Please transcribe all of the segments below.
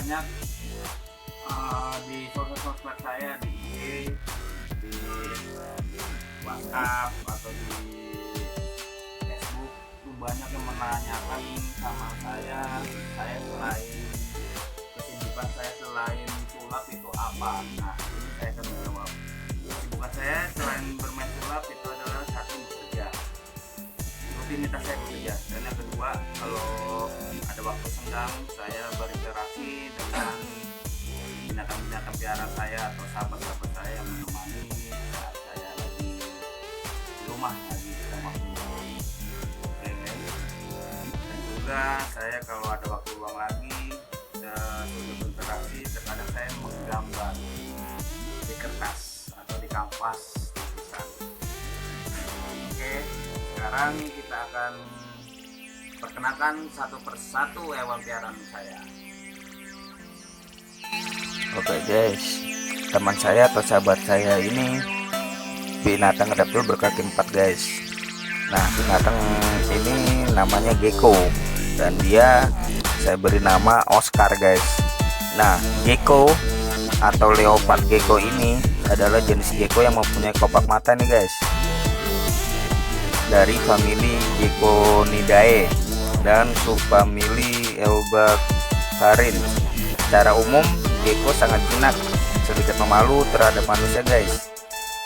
banyak di sosmed saya, di IG, di WhatsApp atau di Facebook itu banyak yang menanyakan sama saya selain kesibukan saya selain sulap itu apa. Nah, ini saya akan menjawab. Kesibukan saya selain bermain sulap itu adalah satu, bekerja, rutinitas saya bekerja, dan yang kedua, kalau ada waktu senggang saya berinteraksi dengan binatang-binatang piaraan saya atau sahabat-sahabat saya yang menemani saat saya lagi di rumah, lagi di rumah. Oke. Dan juga saya kalau ada waktu luang lagi untuk berinteraksi, terkadang saya menggambar di kertas atau di kanvas tulisan. Oke, sekarang kita akan perkenalkan satu persatu hewan piaraan saya. Oke guys, teman saya atau sahabat saya ini binatang reptil berkaki 4 guys. Nah, binatang ini namanya gecko dan dia saya beri nama Oscar guys. Nah, gecko atau leopard gecko ini adalah jenis gecko yang mempunyai kopak mata nih guys, dari famili Geckonidae dan subfamili Eubaccarin. Secara umum gecko sangat jinak, sedikit pemalu terhadap manusia guys.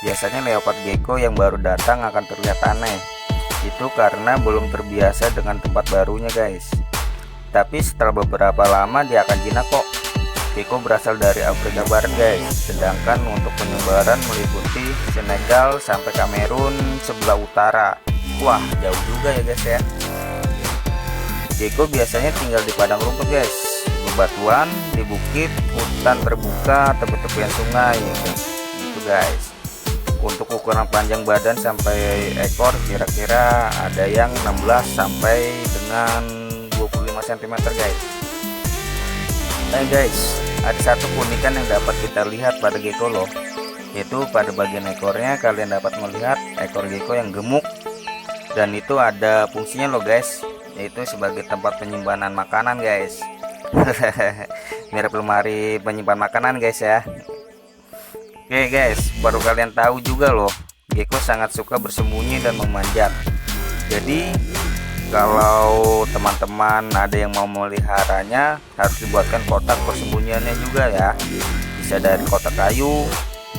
Biasanya leopard gecko yang baru datang akan terlihat aneh. Itu karena belum terbiasa dengan tempat barunya guys. Tapi setelah beberapa lama dia akan jinak kok. Gecko berasal dari Afrika Barat guys, sedangkan untuk penyebaran meliputi Senegal sampai Kamerun sebelah utara. Wah, jauh juga ya guys ya. Gecko biasanya tinggal di padang rumput guys, bebatuan, di bukit, hutan terbuka, tepi-tepian sungai gitu guys. Untuk ukuran panjang badan sampai ekor kira-kira ada yang 16 sampai dengan 25 cm guys. Nah guys, ada satu keunikan yang dapat kita lihat pada gecko loh, yaitu pada bagian ekornya kalian dapat melihat ekor gecko yang gemuk, dan itu ada fungsinya loh guys, yaitu sebagai tempat penyimpanan makanan guys. Mirip lemari penyimpan makanan guys ya. Oke guys, baru kalian tahu juga loh, gecko sangat suka bersembunyi dan memanjat. Jadi kalau teman-teman ada yang mau meliharanya, harus dibuatkan kotak persembunyiannya juga ya. Bisa dari kotak kayu,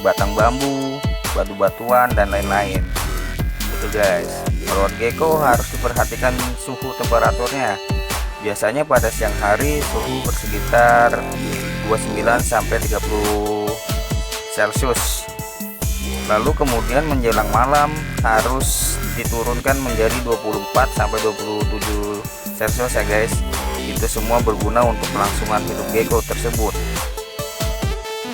batang bambu, batu-batuan, dan lain-lain. Itu guys. Merawat gecko harus diperhatikan suhu temperaturnya. Biasanya pada siang hari suhu bersekitar 29 sampai 30 Celcius. Lalu kemudian menjelang malam harus diturunkan menjadi 24 sampai 27 Celcius ya guys. Itu semua berguna untuk kelangsungan hidup gecko tersebut.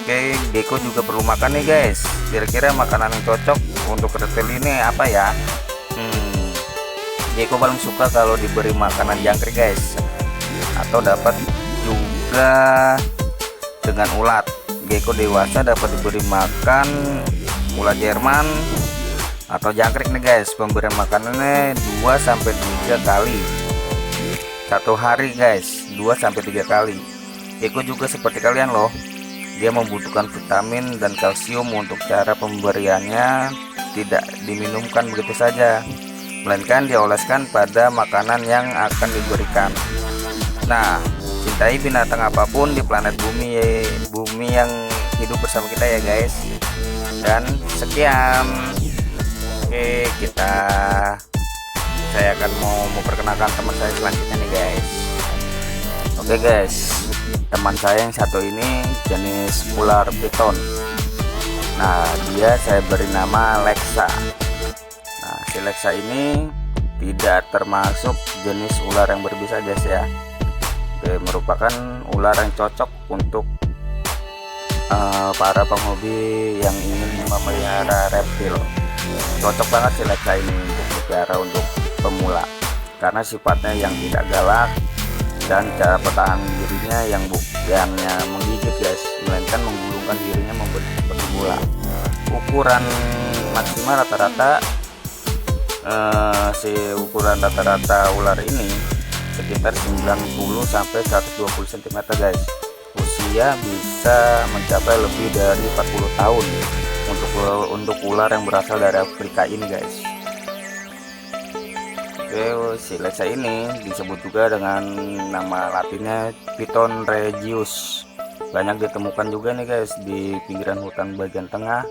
Oke, gecko juga perlu makan nih guys. Kira-kira makanan yang cocok untuk reptil ini apa ya? Gecko paling suka kalau diberi makanan jangkrik guys, atau dapat juga dengan ulat. Gecko dewasa dapat diberi makan ulat Jerman atau jangkrik nih guys. Pemberian makanannya 2 sampai 3 kali satu hari guys, 2 sampai 3 kali. Gecko juga seperti kalian loh, dia membutuhkan vitamin dan kalsium. Untuk cara pemberiannya tidak diminumkan begitu saja, melainkan dioleskan pada makanan yang akan diberikan. Nah, cintai binatang apapun di planet bumi yang hidup bersama kita ya guys. Dan sekian. Oke, saya akan mau memperkenalkan teman saya selanjutnya nih guys. Oke guys, teman saya yang satu ini jenis ular piton. Nah, dia saya beri nama Lexa. Nah, si Lexa ini tidak termasuk jenis ular yang berbisa guys ya. Oke, merupakan ular yang cocok untuk para penghobi yang ingin memelihara reptil. Cocok banget si Lexa ini untuk dipelihara untuk pemula, karena sifatnya yang tidak galak dan cara pertahanan dirinya yang bukannya menggigit guys, melainkan menggulungkan dirinya seperti bola. Ukuran maksimal rata-rata ukuran rata-rata ular ini sekitar 90 sampai 120 cm guys, usia bisa mencapai lebih dari 40 tahun untuk ular yang berasal dari Afrika ini guys. Oke, si Lexa ini disebut juga dengan nama latinnya Piton regius. Banyak ditemukan juga nih guys di pinggiran hutan bagian tengah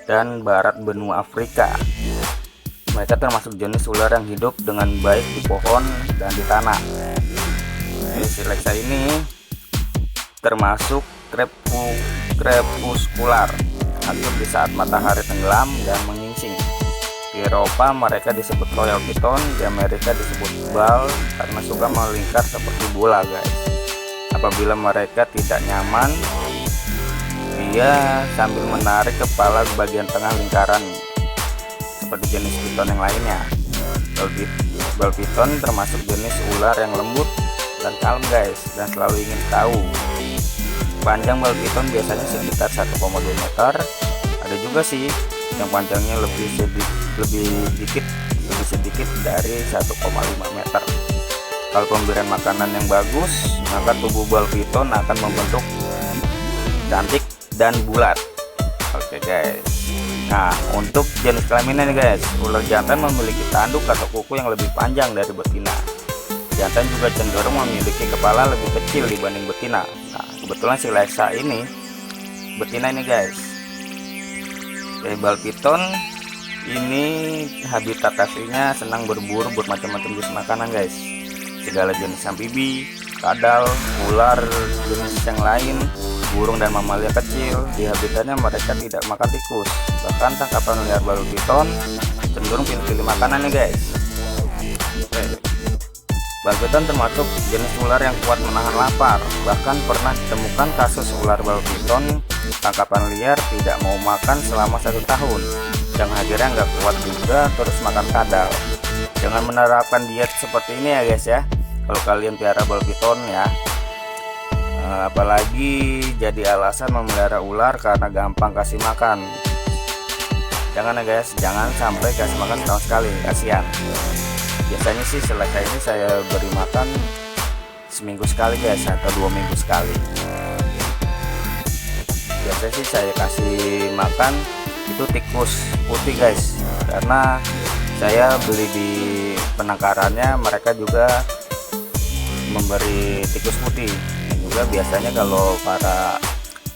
dan barat benua Afrika. Mereka termasuk jenis ular yang hidup dengan baik di pohon dan di tanah. Si Lexa ini termasuk crepuscular, aktif di saat matahari tenggelam dan menyingsing. Di Eropa mereka disebut Royal Piton, di Amerika disebut bal karena suka melingkar seperti bola guys. Apabila mereka tidak nyaman, dia sambil menarik kepala ke bagian tengah lingkaran seperti jenis piton yang lainnya. Bal piton termasuk jenis ular yang lembut dan kalem guys, dan selalu ingin tahu. Panjang bal piton biasanya sekitar 1,2 meter. Ada juga sih yang panjangnya lebih sedikit dari 1,5 meter. Kalau pemberian makanan yang bagus, maka tubuh bal piton akan membentuk cantik dan bulat. Oke guys. Nah, untuk jenis kelaminnya nih guys, ular jantan memiliki tanduk atau kuku yang lebih panjang dari betina. Jantan juga cenderung memiliki kepala lebih kecil dibanding betina. Nah, kebetulan si Lexa ini betina ini guys. Bal piton ini habitat aslinya senang berburu bermacam-macam jenis makanan guys. Segala jenis amfibi, kadal, ular jenis yang lain, burung dan mamalia kecil. Di habitatnya mereka tidak makan tikus. Bahkan tangkapan liar bal piton cenderung pilih-pilih makanan nih guys. Bal piton termasuk jenis ular yang kuat menahan lapar. Bahkan pernah ditemukan kasus ular bal piton tangkapan liar tidak mau makan selama 1 tahun. Yang akhirnya nggak kuat juga terus makan kadal. Jangan menerapkan diet seperti ini ya guys ya, kalau kalian piara bal piton ya. Apalagi jadi alasan memelihara ular karena gampang kasih makan. Jangan ya guys, jangan sampai kasih makan setahun sekali, kasihan. Biasanya sih selesai ini saya beri makan seminggu sekali guys, atau 2 minggu sekali. Biasanya sih saya kasih makan itu tikus putih guys, karena saya beli di penangkarannya mereka juga memberi tikus putih. Dan juga biasanya kalau para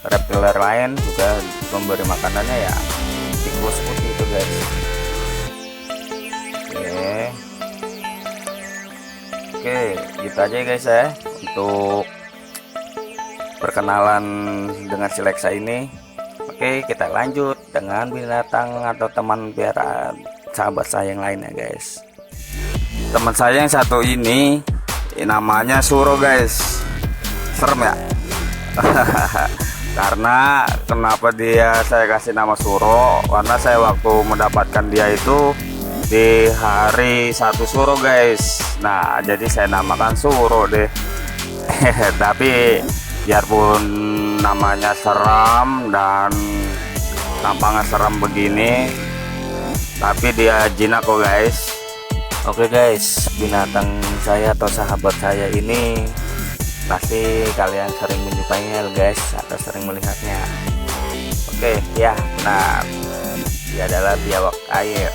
reptiler lain juga memberi makanannya ya tikus putih itu guys. Oke, gitu aja guys ya untuk perkenalan dengan si Lexa ini. Oke, kita lanjut dengan binatang atau teman piaraan sahabat saya yang lainnya guys. Teman saya yang satu ini namanya Suro guys. Serem ya. Karena kenapa saya kasih nama Suro, karena saya waktu mendapatkan dia itu di hari 1 Suro guys. Nah, jadi saya namakan Suro deh. Tapi biarpun namanya seram dan tampangnya seram begini, tapi dia jinak kok guys. Oke guys, binatang saya atau sahabat saya ini pasti kalian sering menyukainya guys, atau sering melihatnya. Oke ya, benar, dia adalah biawak air.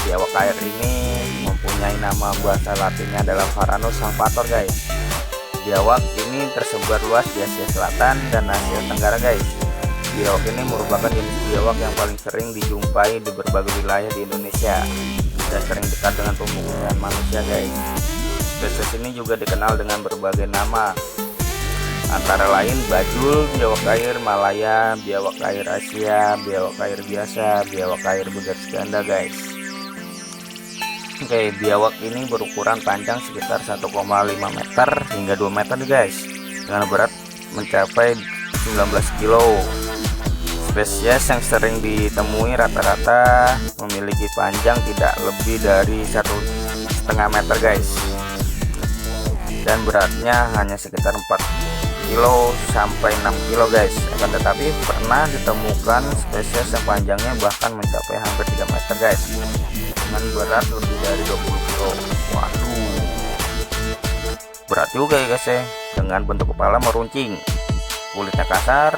Biawak air ini mempunyai nama bahasa latinnya adalah Varanus salvator guys. Biawak ini tersebar luas di Asia Selatan dan Asia Tenggara guys. Biawak ini merupakan jenis biawak yang paling sering dijumpai di berbagai wilayah di Indonesia dan sering dekat dengan pemukiman manusia guys. Spesies ini juga dikenal dengan berbagai nama, antara lain bajul, biawak air Malaya, biawak air Asia, biawak air biasa, biawak air begaris ganda guys. Oke, biawak ini berukuran panjang sekitar 1,5 meter hingga 2 meter guys, dengan berat mencapai 19 kilo. Spesies yang sering ditemui rata-rata memiliki panjang tidak lebih dari 1,5 meter guys, dan beratnya hanya sekitar 4 kilo sampai 6 kilo guys. Akan tetapi pernah ditemukan spesies yang panjangnya bahkan mencapai hampir 3 meter guys, dengan berat lebih dari 20 kilo. Waduh, berat juga ya guys ya, dengan bentuk kepala meruncing. kulitnya kasar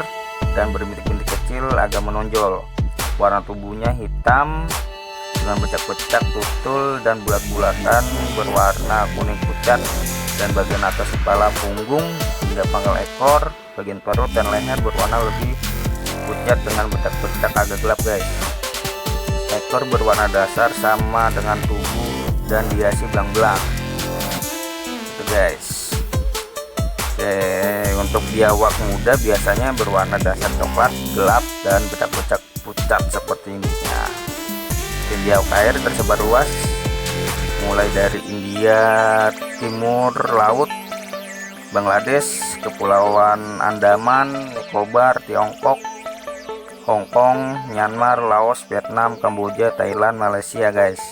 dan berbintik-bintik kecil agak menonjol. Warna tubuhnya hitam dengan bercak-bercak tutul dan bulat-bulatan berwarna kuning pucat, dan bagian atas kepala, punggung hingga pangkal ekor, bagian perut dan leher berwarna lebih pucat dengan bercak-bercak agak gelap guys. Ekor berwarna dasar sama dengan tubuh dan dihiasi belang-belang itu guys. Oke, untuk biawak muda biasanya berwarna dasar coklat gelap dan bercak-bercak pucat seperti ini. Nah, biawak air tersebar luas mulai dari India Timur Laut, Bangladesh, Kepulauan Andaman, Nicobar, Tiongkok, Hong Kong, Myanmar, Laos, Vietnam, Kamboja, Thailand, Malaysia guys.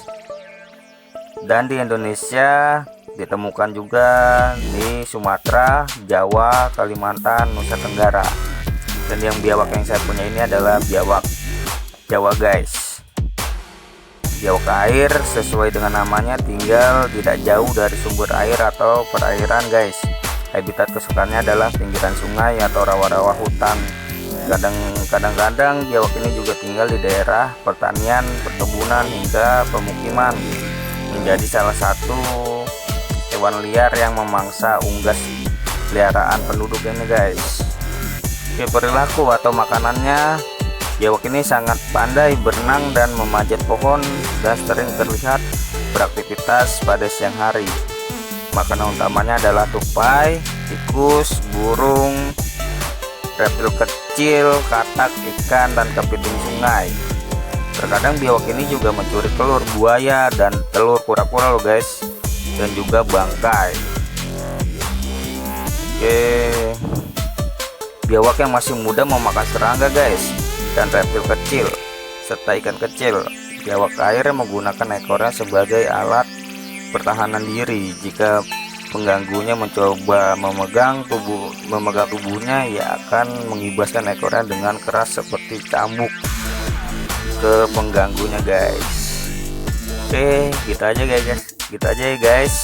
Dan di Indonesia ditemukan juga di Sumatera, Jawa, Kalimantan, Nusa Tenggara. Dan yang biawak yang saya punya ini adalah biawak Jawa guys. Biawak air sesuai dengan namanya tinggal tidak jauh dari sumber air atau perairan guys. Habitat kesukaannya adalah pinggiran sungai atau rawa-rawa hutan. Kadang-kadang biawak ini juga tinggal di daerah pertanian, perkebunan hingga pemukiman. Menjadi salah satu hewan liar yang memangsa unggas peliharaan penduduk ini guys. Oke, perilaku atau makanannya, biawak ini sangat pandai berenang dan memanjat pohon dan sering terlihat beraktivitas pada siang hari. Makanan utamanya adalah tupai, tikus, burung, reptil kecil, katak, ikan, dan kepiting sungai. Terkadang biawak ini juga mencuri telur buaya dan telur kura-kura loh guys, dan juga bangkai. Oke, biawak yang masih muda memakan serangga guys, dan reptil kecil serta ikan kecil. Biawak air menggunakan ekornya sebagai alat pertahanan diri. Jika pengganggunya mencoba memegang tubuhnya, ia akan mengibaskan ekornya dengan keras seperti cambuk ke pengganggunya guys. Oke, gitu aja ya guys.